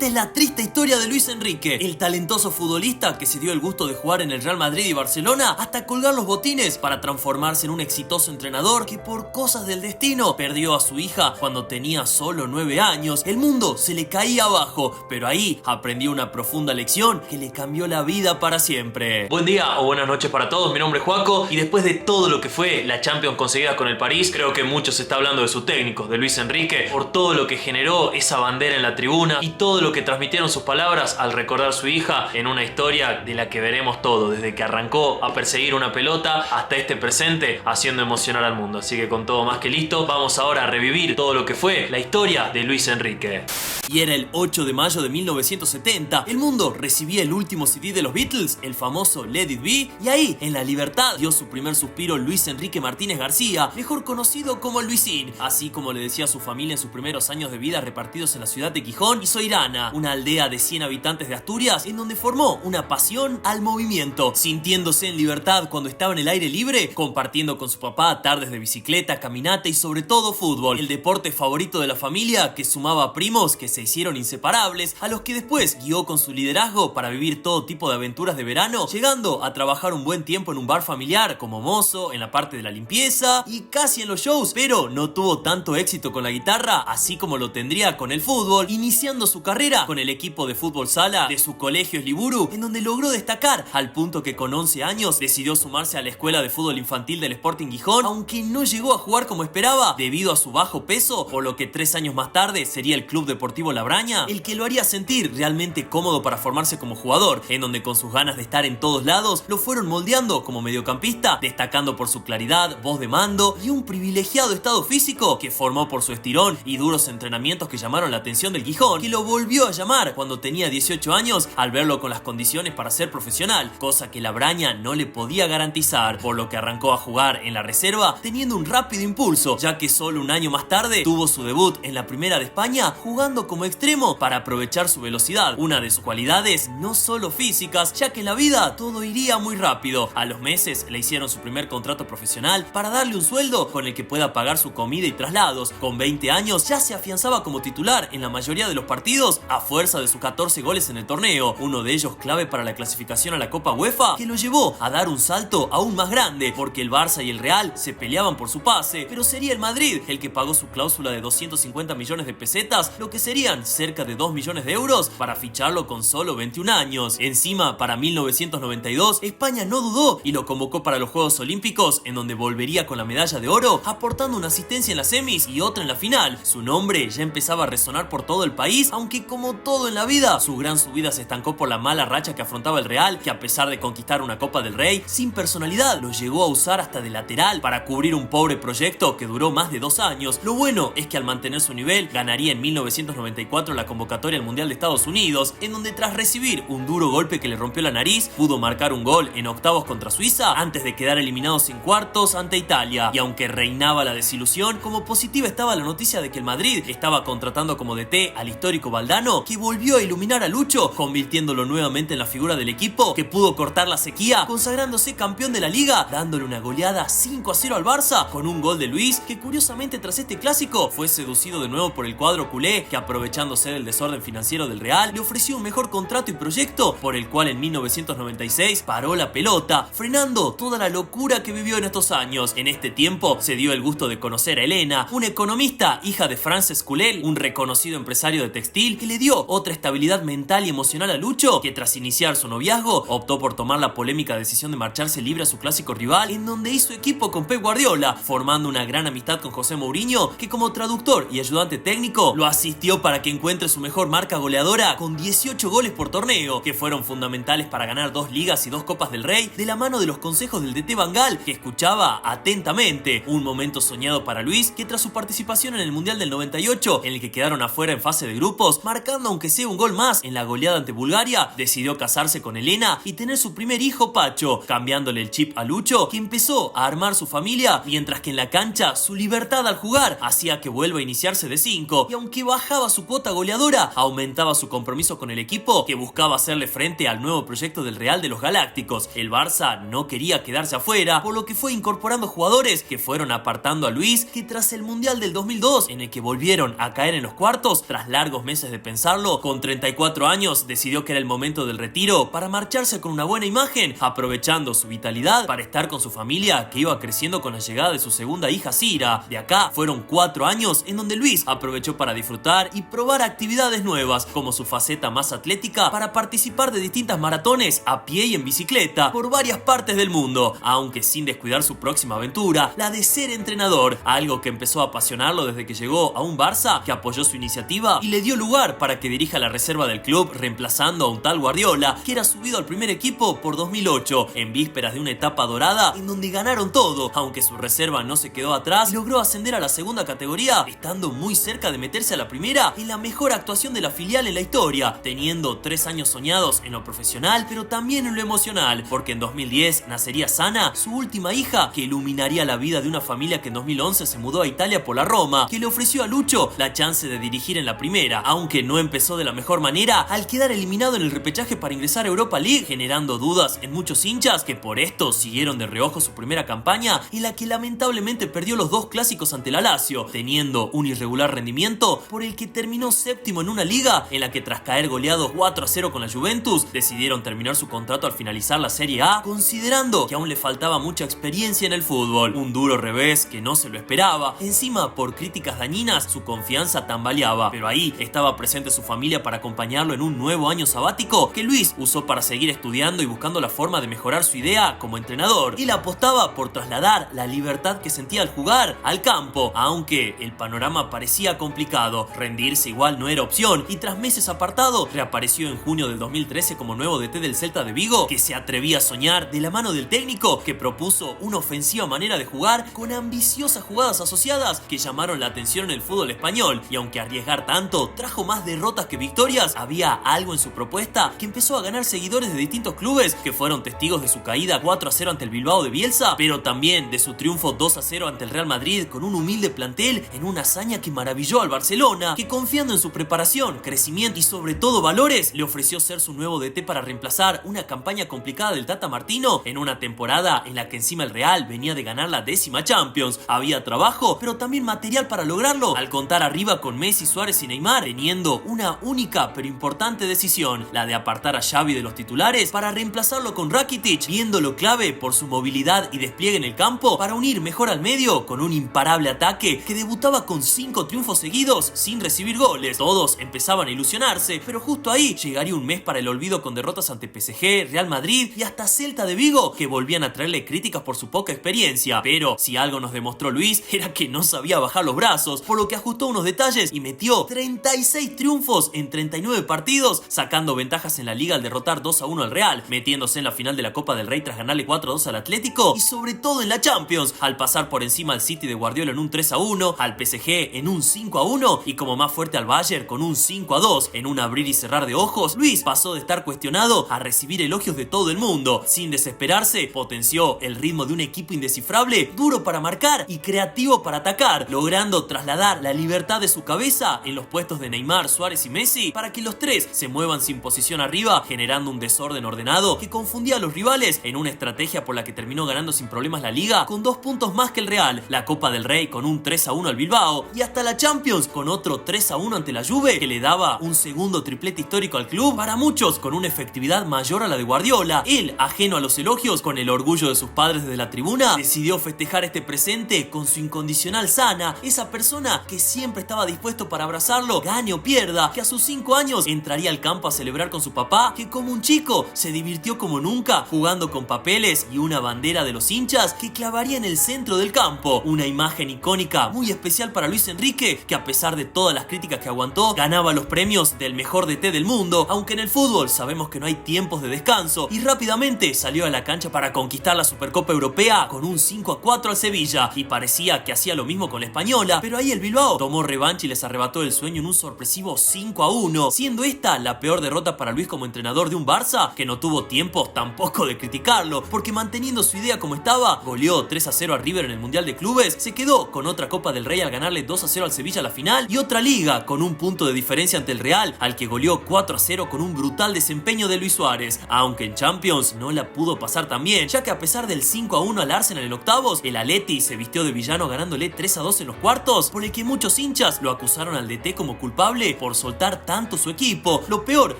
Esta es la triste historia de Luis Enrique, el talentoso futbolista que se dio el gusto de jugar en el Real Madrid y Barcelona hasta colgar los botines para transformarse en un exitoso entrenador que por cosas del destino perdió a su hija cuando tenía solo 9 años. El mundo se le caía abajo, pero ahí aprendió una profunda lección que le cambió la vida para siempre. Buen día o buenas noches para todos, mi nombre es Joaco y después de todo lo que fue la Champions conseguida con el París, creo que mucho se está hablando de su técnico, de Luis Enrique, por todo lo que generó esa bandera en la tribuna y todo lo que transmitieron sus palabras al recordar a su hija en una historia de la que veremos todo, desde que arrancó a perseguir una pelota hasta este presente haciendo emocionar al mundo. Así que con todo más que listo, vamos ahora a revivir todo lo que fue la historia de Luis Enrique. Y era el 8 de mayo de 1970, el mundo recibía el último CD de los Beatles, el famoso Let It Be, y ahí, en la libertad, dio su primer suspiro Luis Enrique Martínez García, mejor conocido como Luisín, así como le decía a su familia en sus primeros años de vida repartidos en la ciudad de Gijón y Soirana, una aldea de 100 habitantes de Asturias, en donde formó una pasión al movimiento, sintiéndose en libertad cuando estaba en el aire libre, compartiendo con su papá tardes de bicicleta, caminata y sobre todo fútbol, el deporte favorito de la familia que sumaba primos que se hicieron inseparables, a los que después guió con su liderazgo para vivir todo tipo de aventuras de verano, llegando a trabajar un buen tiempo en un bar familiar como mozo, en la parte de la limpieza y casi en los shows, pero no tuvo tanto éxito con la guitarra, así como lo tendría con el fútbol, iniciando su carrera con el equipo de fútbol sala de su colegio Esliburu, en donde logró destacar al punto que con 11 años decidió sumarse a la escuela de fútbol infantil del Sporting Gijón, aunque no llegó a jugar como esperaba debido a su bajo peso, por lo que 3 años más tarde sería el Club Deportivo La Braña el que lo haría sentir realmente cómodo para formarse como jugador, en donde con sus ganas de estar en todos lados lo fueron moldeando como mediocampista, destacando por su claridad, voz de mando y un privilegiado estado físico que formó por su estirón y duros entrenamientos que llamaron la atención del Gijón, que lo volvió a llamar cuando tenía 18 años al verlo con las condiciones para ser profesional, cosa que La Braña no le podía garantizar, por lo que arrancó a jugar en la reserva teniendo un rápido impulso, ya que solo un año más tarde tuvo su debut en la Primera de España jugando como extremo para aprovechar su velocidad, una de sus cualidades no solo físicas, ya que en la vida todo iría muy rápido. A los meses le hicieron su primer contrato profesional para darle un sueldo con el que pueda pagar su comida y traslados. Con 20 años ya se afianzaba como titular en la mayoría de los partidos a fuerza de sus 14 goles en el torneo, uno de ellos clave para la clasificación a la Copa UEFA, que lo llevó a dar un salto aún más grande, porque el Barça y el Real se peleaban por su pase, pero sería el Madrid el que pagó su cláusula de 250 millones de pesetas, lo que serían cerca de 2 millones de euros para ficharlo con solo 21 años. Encima, para 1992, España no dudó y lo convocó para los Juegos Olímpicos, en donde volvería con la medalla de oro, aportando una asistencia en las semis y otra en la final. Su nombre ya empezaba a resonar por todo el país, aunque como todo en la vida, su gran subida se estancó por la mala racha que afrontaba el Real, que a pesar de conquistar una Copa del Rey, sin personalidad, lo llegó a usar hasta de lateral para cubrir un pobre proyecto que duró más de 2 años. Lo bueno es que al mantener su nivel, ganaría en 1994 la convocatoria al Mundial de Estados Unidos, en donde tras recibir un duro golpe que le rompió la nariz, pudo marcar un gol en octavos contra Suiza antes de quedar eliminados en cuartos ante Italia. Y aunque reinaba la desilusión, como positiva estaba la noticia de que el Madrid estaba contratando como DT al histórico Valdano, que volvió a iluminar a Lucho, convirtiéndolo nuevamente en la figura del equipo, que pudo cortar la sequía, consagrándose campeón de la liga, dándole una goleada 5-0 al Barça, con un gol de Luis, que curiosamente tras este clásico fue seducido de nuevo por el cuadro culé, que aprovechándose del desorden financiero del Real, le ofreció un mejor contrato y proyecto, por el cual en 1996 paró la pelota, frenando toda la locura que vivió en estos años. En este tiempo se dio el gusto de conocer a Elena, una economista, hija de Frances Culel, un reconocido empresario de textil, que le dio otra estabilidad mental y emocional a Lucho, que tras iniciar su noviazgo optó por tomar la polémica decisión de marcharse libre a su clásico rival, en donde hizo equipo con Pep Guardiola, formando una gran amistad con José Mourinho, que como traductor y ayudante técnico lo asistió para que encuentre su mejor marca goleadora con 18 goles por torneo, que fueron fundamentales para ganar 2 ligas y 2 Copas del Rey, de la mano de los consejos del DT Van Gaal, que escuchaba atentamente. Un momento soñado para Luis, que tras su participación en el Mundial del 98, en el que quedaron afuera en fase de grupos, marcando aunque sea un gol más en la goleada ante Bulgaria, decidió casarse con Elena y tener su primer hijo, Pacho, cambiándole el chip a Lucho, que empezó a armar su familia, mientras que en la cancha su libertad al jugar hacía que vuelva a iniciarse de 5, y aunque bajaba su cuota goleadora, aumentaba su compromiso con el equipo, que buscaba hacerle frente al nuevo proyecto del Real de los Galácticos. El Barça no quería quedarse afuera, por lo que fue incorporando jugadores que fueron apartando a Luis, que tras el Mundial del 2002, en el que volvieron a caer en los cuartos tras largos meses de pensarlo, con 34 años decidió que era el momento del retiro para marcharse con una buena imagen, aprovechando su vitalidad para estar con su familia que iba creciendo con la llegada de su segunda hija Cira. De acá fueron 4 años en donde Luis aprovechó para disfrutar y probar actividades nuevas, como su faceta más atlética para participar de distintas maratones a pie y en bicicleta por varias partes del mundo, aunque sin descuidar su próxima aventura, la de ser entrenador, algo que empezó a apasionarlo desde que llegó a un Barça que apoyó su iniciativa y le dio lugar para que dirija la reserva del club, reemplazando a un tal Guardiola que era subido al primer equipo por 2008, en vísperas de una etapa dorada en donde ganaron todo, aunque su reserva no se quedó atrás, logró ascender a la segunda categoría, estando muy cerca de meterse a la primera en la mejor actuación de la filial en la historia, teniendo 3 años soñados en lo profesional, pero también en lo emocional, porque en 2010 nacería Sana, su última hija, que iluminaría la vida de una familia que en 2011 se mudó a Italia por la Roma, que le ofreció a Lucho la chance de dirigir en la primera, aunque no empezó de la mejor manera al quedar eliminado en el repechaje para ingresar a Europa League, generando dudas en muchos hinchas que por esto siguieron de reojo su primera campaña, en la que lamentablemente perdió los 2 clásicos ante la Lazio, teniendo un irregular rendimiento por el que terminó séptimo en una liga en la que tras caer goleado 4-0 con la Juventus, decidieron terminar su contrato al finalizar la Serie A, considerando que aún le faltaba mucha experiencia en el fútbol. Un duro revés que no se lo esperaba. Encima, por críticas dañinas, su confianza tambaleaba, pero ahí estaba presente su familia para acompañarlo en un nuevo año sabático que Luis usó para seguir estudiando y buscando la forma de mejorar su idea como entrenador. Él apostaba por trasladar la libertad que sentía al jugar al campo, aunque el panorama parecía complicado. Rendirse igual no era opción y tras meses apartado, reapareció en junio del 2013 como nuevo DT del Celta de Vigo, que se atrevía a soñar de la mano del técnico que propuso una ofensiva manera de jugar con ambiciosas jugadas asociadas que llamaron la atención en el fútbol español, y aunque arriesgar tanto trajo más derrotas que victorias, había algo en su propuesta que empezó a ganar seguidores de distintos clubes que fueron testigos de su caída 4-0 ante el Bilbao de Bielsa, pero también de su triunfo 2-0 ante el Real Madrid con un humilde plantel en una hazaña que maravilló al Barcelona, que confiando en su preparación, crecimiento y sobre todo valores, le ofreció ser su nuevo DT para reemplazar una campaña complicada del Tata Martino en una temporada en la que encima el Real venía de ganar la 10ª Champions. Había trabajo, pero también material para lograrlo, al contar arriba con Messi, Suárez y Neymar, teniendo una única pero importante decisión, la de apartar a Xavi de los titulares para reemplazarlo con Rakitic, viéndolo clave por su movilidad y despliegue en el campo para unir mejor al medio con un imparable ataque que debutaba con 5 triunfos seguidos sin recibir goles. Todos empezaban a ilusionarse, pero justo ahí llegaría un mes para el olvido con derrotas ante PSG, Real Madrid y hasta Celta de Vigo, que volvían a traerle críticas por su poca experiencia. Pero si algo nos demostró Luis era que no sabía bajar los brazos, por lo que ajustó unos detalles y metió 36 triunfos en 39 partidos, sacando ventajas en la liga al derrotar 2-1 al Real, metiéndose en la final de la Copa del Rey tras ganarle 4-2 al Atlético y sobre todo en la Champions, al pasar por encima al City de Guardiola en un 3-1, al PSG en un 5-1 y como más fuerte al Bayern con un 5-2. En un abrir y cerrar de ojos, Luis pasó de estar cuestionado a recibir elogios de todo el mundo. Sin desesperarse, potenció el ritmo de un equipo indescifrable, duro para marcar y creativo para atacar, logrando trasladar la libertad de su cabeza en los puestos de Neymar, Suárez y Messi para que los tres se muevan sin posición arriba, generando un desorden ordenado que confundía a los rivales en una estrategia por la que terminó ganando sin problemas la Liga con 2 puntos más que el Real, la Copa del Rey con un 3-1 al Bilbao y hasta la Champions con otro 3-1 ante la Juve, que le daba un segundo triplete histórico al club, para muchos con una efectividad mayor a la de Guardiola. Él, ajeno a los elogios, con el orgullo de sus padres desde la tribuna, decidió festejar este presente con su incondicional Sana, esa persona que siempre estaba dispuesto para abrazarlo, gane o pierda, que a sus 5 años entraría al campo a celebrar con su papá, que como un chico se divirtió como nunca jugando con papeles y una bandera de los hinchas que clavaría en el centro del campo, una imagen icónica muy especial para Luis Enrique, que a pesar de todas las críticas que aguantó, ganaba los premios del mejor DT del mundo, aunque en el fútbol sabemos que no hay tiempos de descanso, y rápidamente salió a la cancha para conquistar la Supercopa Europea con un 5-4 al Sevilla, y parecía que hacía lo mismo con la Española, pero ahí el Bilbao tomó revancha y les arrebató el sueño en un sorpresivo 5-1, siendo esta la peor derrota para Luis como entrenador de un Barça que no tuvo tiempo tampoco de criticarlo, porque manteniendo su idea como estaba, goleó 3-0 a River en el Mundial de Clubes, se quedó con otra Copa del Rey al ganarle 2-0 al Sevilla a la final, y otra Liga con un punto de diferencia ante el Real, al que goleó 4-0 con un brutal desempeño de Luis Suárez, aunque en Champions no la pudo pasar tan bien, ya que a pesar del 5-1 al Arsenal en octavos, el Atleti se vistió de villano ganándole 3-2 en los cuartos, por el que muchos hinchas lo acusaron al DT como culpable por soltar tanto su equipo. Lo peor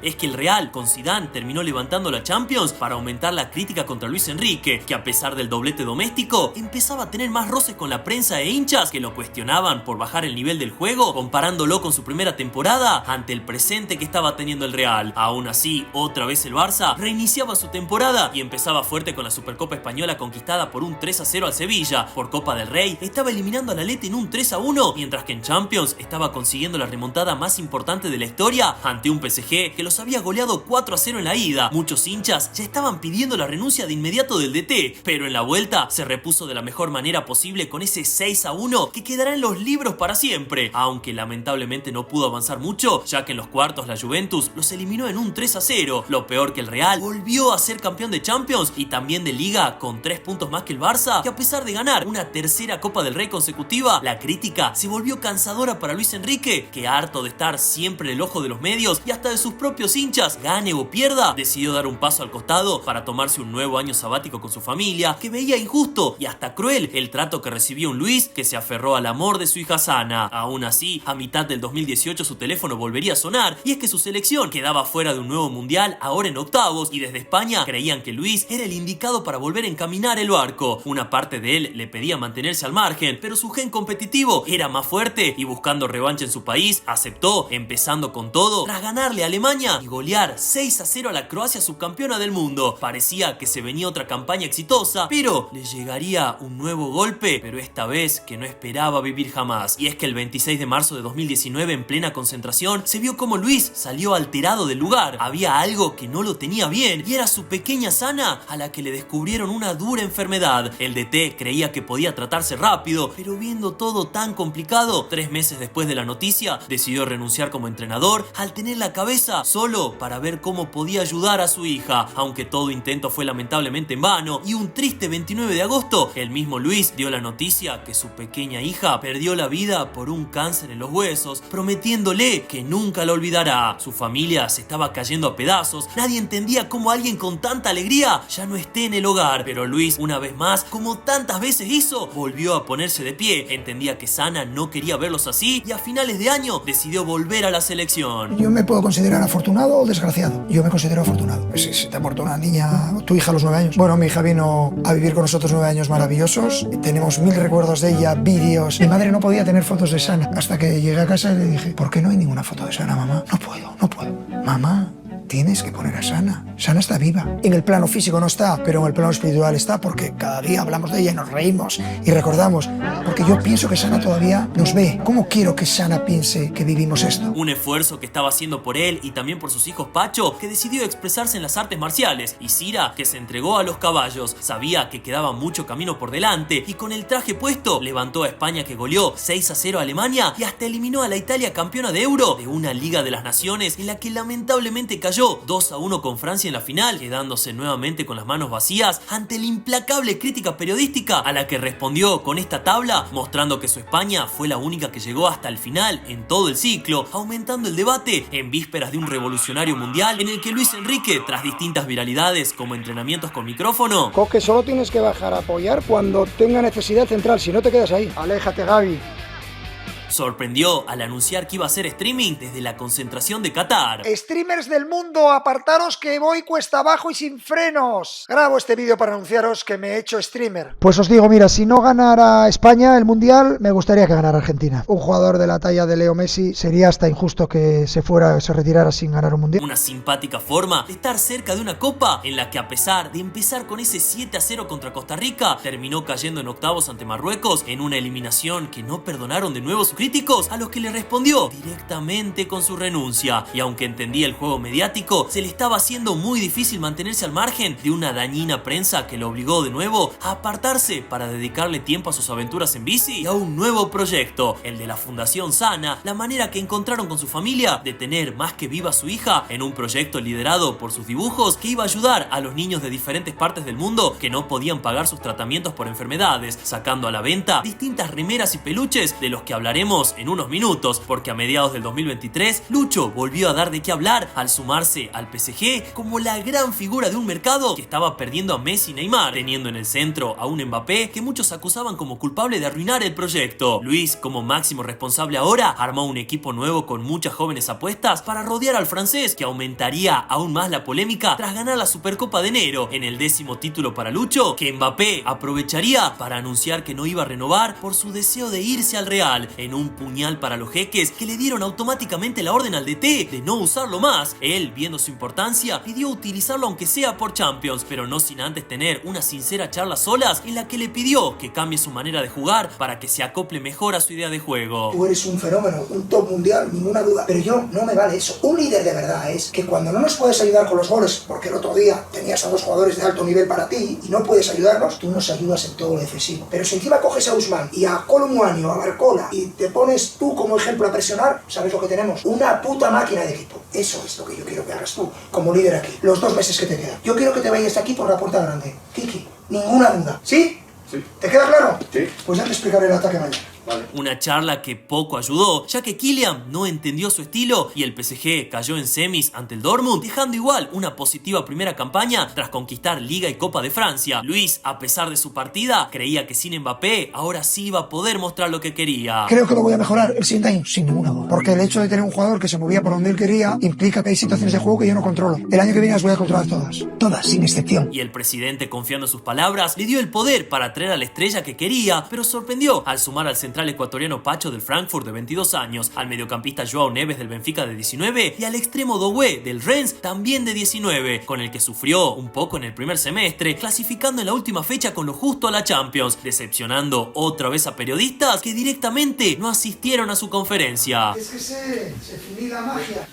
es que el Real con Zidane terminó levantando la Champions para aumentar la crítica contra Luis Enrique, que a pesar del doblete doméstico empezaba a tener más roces con la prensa e hinchas que lo cuestionaban por bajar el nivel del juego, comparándolo con su primera temporada ante el presente que estaba teniendo el Real. Aún así, otra vez el Barça reiniciaba su temporada y empezaba fuerte con la Supercopa Española conquistada por un 3-0 al Sevilla. Por Copa del Rey estaba eliminando al Atleti en un 3-1, mientras que en Champions estaba consiguiendo la remontada más importante de la historia ante un PSG que los había goleado 4-0 en la ida. Muchos hinchas ya estaban pidiendo la renuncia de inmediato del DT, pero en la vuelta se repuso de la mejor manera posible con ese 6-1 que quedará en los libros para siempre, aunque lamentablemente no pudo avanzar mucho, ya que en los cuartos la Juventus los eliminó en un 3-0. Lo peor que el Real volvió a ser campeón de Champions y también de Liga con 3 puntos más que el Barça, que a pesar de ganar una tercera Copa del Rey consecutiva, la crítica se volvió cansadora para Luis Enrique, que harto de estar siempre en el ojo de los medios y hasta de sus propios hinchas, gane o pierda, decidió dar un paso al costado para tomarse un nuevo año sabático con su familia, que veía injusto y hasta cruel el trato que recibió un Luis que se aferró al amor de su hija Sana. Aún así, a mitad del 2018 su teléfono volvería a sonar, y es que su selección quedaba fuera de un nuevo mundial, ahora en octavos, y desde España creían que Luis era el indicado para volver a encaminar el barco. Una parte de él le pedía mantenerse al margen, pero su gen competitivo era más fuerte y buscando revancha en su país, aceptó, empezando con todo, tras ganarle a Alemania y golear 6-0 a la Croacia subcampeona del mundo. Parecía que se venía otra campaña exitosa, pero le llegaría un nuevo golpe, pero esta vez que no esperaba vivir jamás. Y es que el 26 de marzo de 2019, en plena concentración, se vio como Luis salió alterado del lugar. Había algo que no lo tenía bien, y era su pequeña Sana, a la que le descubrieron una dura enfermedad. El DT creía que podía tratarse rápido, pero viendo todo tan complicado, 3 meses después de la noticia, decidió renunciar como entrenador al tener la cabeza solo para ver cómo podía ayudar a su hija, aunque todo intento fue lamentablemente en vano, y un triste 29 de agosto, el mismo Luis dio la noticia que su pequeña hija perdió la vida por un cáncer en los huesos, prometiéndole que nunca la olvidará. Su familia se estaba cayendo a pedazos, nadie entendía cómo alguien con tanta alegría ya no esté en el hogar, pero Luis, una vez más, como tantas veces hizo, volvió a ponerse de pie. Entendía que Sana no quería verlos así y a finales de año decidió volver a la selección. Yo me puedo considerar afortunado o desgraciado. Yo me considero afortunado. Si te ha muerto una niña, tu hija a los 9 años. Bueno, mi hija vino a vivir con nosotros 9 años maravillosos. Tenemos 1000 recuerdos de ella, vídeos. Mi madre no podía tener fotos de Sana hasta que llegué a casa y le dije: ¿por qué no hay ninguna foto de Sana, mamá? No puedo. Mamá, tienes que poner a Sana. Sana está viva. En el plano físico no está, pero en el plano espiritual está, porque cada día hablamos de ella y nos reímos y recordamos. Porque yo pienso que Sana todavía nos ve. ¿Cómo quiero que Sana piense que vivimos esto? Un esfuerzo que estaba haciendo por él y también por sus hijos Pacho, que decidió expresarse en las artes marciales, y Cira, que se entregó a los caballos. Sabía que quedaba mucho camino por delante y con el traje puesto levantó a España, que goleó 6-0 a Alemania y hasta eliminó a la Italia campeona de Euro de una Liga de las Naciones en la que lamentablemente cayó 2-1 con Francia en la final, quedándose nuevamente con las manos vacías ante la implacable crítica periodística, a la que respondió con esta tabla, mostrando que su España fue la única que llegó hasta el final en todo el ciclo, aumentando el debate en vísperas de un revolucionario mundial en el que Luis Enrique, tras distintas viralidades como entrenamientos con micrófono, Coque, solo tienes que bajar a apoyar cuando tenga necesidad central, si no te quedas ahí. Aléjate, Gaby. sorprendió al anunciar que iba a hacer streaming desde la concentración de Qatar. Streamers del mundo, apartaros que voy cuesta abajo y sin frenos. Grabo este vídeo para anunciaros que me he hecho streamer. Pues os digo, mira, si no ganara España el Mundial, me gustaría que ganara Argentina. Un jugador de la talla de Leo Messi, sería hasta injusto que se retirara sin ganar un Mundial. Una simpática forma de estar cerca de una copa en la que, a pesar de empezar con ese 7-0 contra Costa Rica, terminó cayendo en octavos ante Marruecos en una eliminación que no perdonaron de nuevo sus críticos, a los que le respondió directamente con su renuncia. Y aunque entendía el juego mediático, se le estaba haciendo muy difícil mantenerse al margen de una dañina prensa que lo obligó de nuevo a apartarse para dedicarle tiempo a sus aventuras en bici y a un nuevo proyecto, el de la Fundación Sana, la manera que encontraron con su familia de tener más que viva a su hija en un proyecto liderado por sus dibujos que iba a ayudar a los niños de diferentes partes del mundo que no podían pagar sus tratamientos por enfermedades, sacando a la venta distintas remeras y peluches de los que hablaremos veremos en unos minutos, porque a mediados del 2023 Lucho volvió a dar de qué hablar al sumarse al PSG como la gran figura de un mercado que estaba perdiendo a Messi y Neymar, teniendo en el centro a un Mbappé que muchos acusaban como culpable de arruinar el proyecto. Luis, como máximo responsable ahora, armó un equipo nuevo con muchas jóvenes apuestas para rodear al francés, que aumentaría aún más la polémica tras ganar la Supercopa de enero en el 10º título para Lucho, que Mbappé aprovecharía para anunciar que no iba a renovar por su deseo de irse al Real, en un puñal para los jeques que le dieron automáticamente la orden al DT de no usarlo más. Él, viendo su importancia, pidió utilizarlo aunque sea por Champions, pero no sin antes tener una sincera charla solas en la que le pidió que cambie su manera de jugar para que se acople mejor a su idea de juego. Tú eres un fenómeno, un top mundial, ninguna duda, pero yo no me vale eso. Un líder de verdad es que cuando no nos puedes ayudar con los goles, porque el otro día tenías a dos jugadores de alto nivel para ti y no puedes ayudarnos, tú nos ayudas en todo lo defensivo. Pero si encima coges a Usman y a Colomboani o a Barcola y te pones tú como ejemplo a presionar, ¿sabes lo que tenemos? Una puta máquina de equipo. Eso es lo que yo quiero que hagas tú, como líder aquí, los 2 meses que te quedan. Yo quiero que te vayas de aquí por la puerta grande. Kiki, ninguna duda. ¿Sí? Sí. ¿Te queda claro? Sí. Pues ya te explicaré el ataque mañana. Vale. Una charla que poco ayudó, ya que Kylian no entendió su estilo y el PSG cayó en semis ante el Dortmund, dejando igual una positiva primera campaña tras conquistar Liga y Copa de Francia. Luis, a pesar de su partida, creía que sin Mbappé ahora sí iba a poder mostrar lo que quería. Creo que lo voy a mejorar el siguiente año, sin ninguna duda. Porque el hecho de tener un jugador que se movía por donde él quería implica que hay situaciones de juego que yo no controlo. El año que viene las voy a controlar todas. Todas, sin excepción. Y el presidente, confiando en sus palabras, le dio el poder para traer a la estrella que quería, pero sorprendió al sumar al central ecuatoriano Pacho del Frankfurt de 22 años, al mediocampista Joao Neves del Benfica de 19 y al extremo Doué del Rennes también de 19, con el que sufrió un poco en el primer semestre, clasificando en la última fecha con lo justo a la Champions, decepcionando otra vez a periodistas que directamente no asistieron a su conferencia. Es que se finí la magia.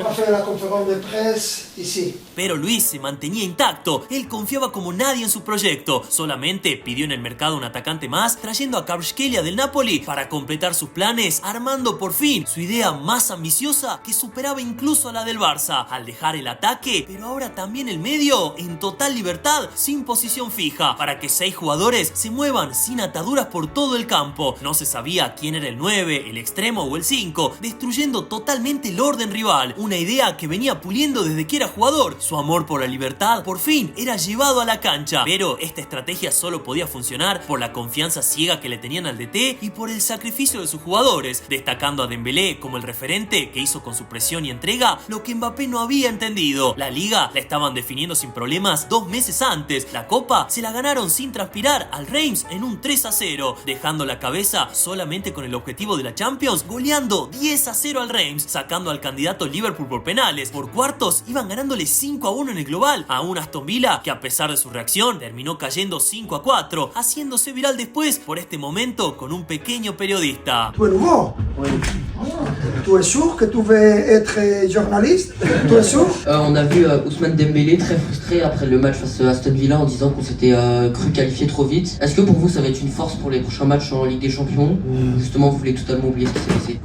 Va a hacer la conferencia de prensa y sí. Pero Luis se mantenía intacto, él confiaba como nadie en su proyecto, solamente pidió en el mercado un atacante más, trayendo a Kvaratskhelia del Napoli para completar sus planes, armando por fin su idea más ambiciosa que superaba incluso a la del Barça, al dejar el ataque, pero ahora también el medio en total libertad, sin posición fija, para que 6 jugadores se muevan sin ataduras por todo el campo. No se sabía quién era el 9, el extremo o el 5, destruyendo totalmente el orden rival, una idea que venía puliendo desde que era jugador. Su amor por la libertad por fin era llevado a la cancha, pero esta estrategia solo podía funcionar por la confianza ciega que le tenían al DT y por el sacrificio de sus jugadores, destacando a Dembélé como el referente que hizo con su presión y entrega lo que Mbappé no había entendido. La liga la estaban definiendo sin problemas 2 meses antes, la copa se la ganaron sin transpirar al Reims en un 3-0, dejando la cabeza solamente con el objetivo de la Champions, goleando 10-0 al Reims, sacando al candidato Liverpool por penales. Por cuartos iban ganándole 5-1 en el global a un Aston Villa que, a pesar de su reacción, terminó cayendo 5-4, haciéndose viral después por este momento con un pequeño periodista. ¿Tú es nouveau? Oui. ¿Tú es sûr que tu veux être journaliste? ¿Tú es sûr? On a vu Ousmane Dembélé très frustré après le match face à Aston Villa en disant qu'on s'était cru qualifié trop vite. Est-ce que pour vous ça va être une force pour les prochains matchs en Ligue des Champions? Justement, vous voulez totalement oublier ce qui s'est passé?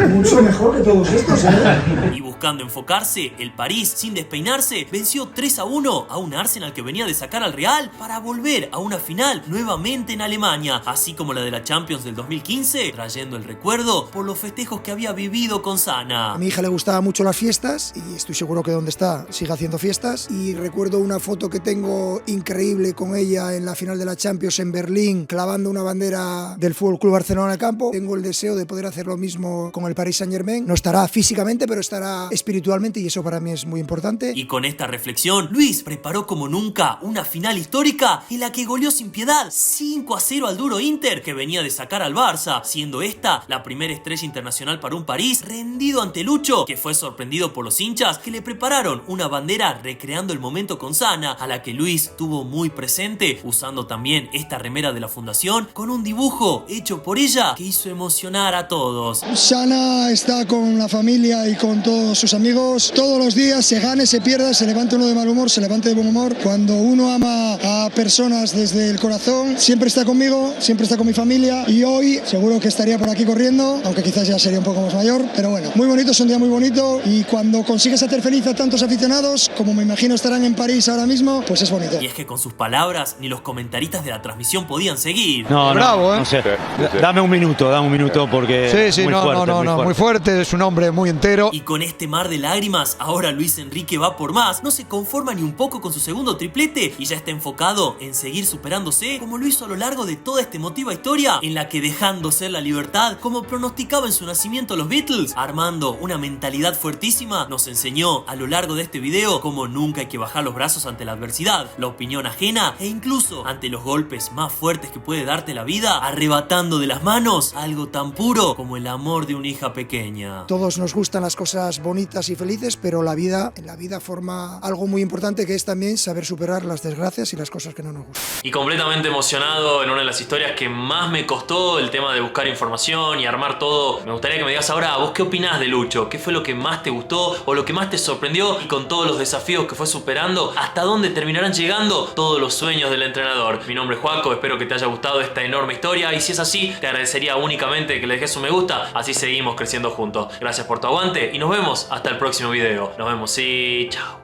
Mucho mejor que todos estos, ¿eh? Y buscando enfocarse, el París, sin despeinarse, venció 3-1 a un Arsenal que venía de sacar al Real para volver a una final nuevamente en Alemania, así como la de la Champions del 2015, trayendo el recuerdo por los festejos que había vivido con Sana. A mi hija le gustaban mucho las fiestas y estoy seguro que donde está sigue haciendo fiestas. Y recuerdo una foto que tengo increíble con ella en la final de la Champions en Berlín, clavando una bandera del Fútbol Club Barcelona en el campo. Tengo el deseo de poder hacer lo mismo con el Paris Saint-Germain. No estará físicamente, pero estará espiritualmente y eso para mí es muy importante. Y con esta reflexión, Luis preparó como nunca una final histórica en la que goleó sin piedad 5-0 al duro Inter, que venía de sacar al Barça, siendo esta la primera estrella internacional para un París rendido ante Lucho, que fue sorprendido por los hinchas que le prepararon una bandera recreando el momento con Sana, a la que Luis tuvo muy presente, usando también esta remera de la fundación con un dibujo hecho por ella que hizo emocionar emocionar a todos. Sana está con la familia y con todos sus amigos. Todos los días, se gane, se pierda, se levante uno de mal humor, se levante de buen humor. Cuando uno ama a personas desde el corazón, siempre está conmigo, siempre está con mi familia. Y hoy seguro que estaría por aquí corriendo, aunque quizás ya sería un poco más mayor. Pero bueno, muy bonito, es un día muy bonito. Y cuando consigues hacer feliz a tantos aficionados, como me imagino estarán en París ahora mismo, pues es bonito. Y es que con sus palabras ni los comentaristas de la transmisión podían seguir. No, bravo, ¿eh? No sé. Dame un minuto porque Sí, muy fuerte, muy fuerte, es un hombre muy entero. Y con este mar de lágrimas, ahora Luis Enrique va por más. No se conforma ni un poco con su segundo triplete y ya está enfocado en seguir superándose, como lo hizo a lo largo de toda esta emotiva historia, en la que dejando ser la libertad, como pronosticaba en su nacimiento los Beatles, armando una mentalidad fuertísima, nos enseñó a lo largo de este video cómo nunca hay que bajar los brazos ante la adversidad, la opinión ajena e incluso ante los golpes más fuertes que puede darte la vida, arrebatando de las manos algo tan puro como el amor de una hija pequeña. Todos nos gustan las cosas bonitas y felices, pero en la vida forma algo muy importante, que es también saber superar las desgracias y las cosas que no nos gustan. Y completamente emocionado en una de las historias que más me costó, el tema de buscar información y armar todo. Me gustaría que me digas ahora, ¿vos qué opinás de Lucho? ¿Qué fue lo que más te gustó o lo que más te sorprendió? Y con todos los desafíos que fue superando, ¿hasta dónde terminarán llegando todos los sueños del entrenador? Mi nombre es Joaco, espero que te haya gustado esta enorme historia y si es así, te agradecería únicamente que le dejes un me gusta, así seguimos creciendo juntos. Gracias por tu aguante y nos vemos hasta el próximo video. Nos vemos y chao.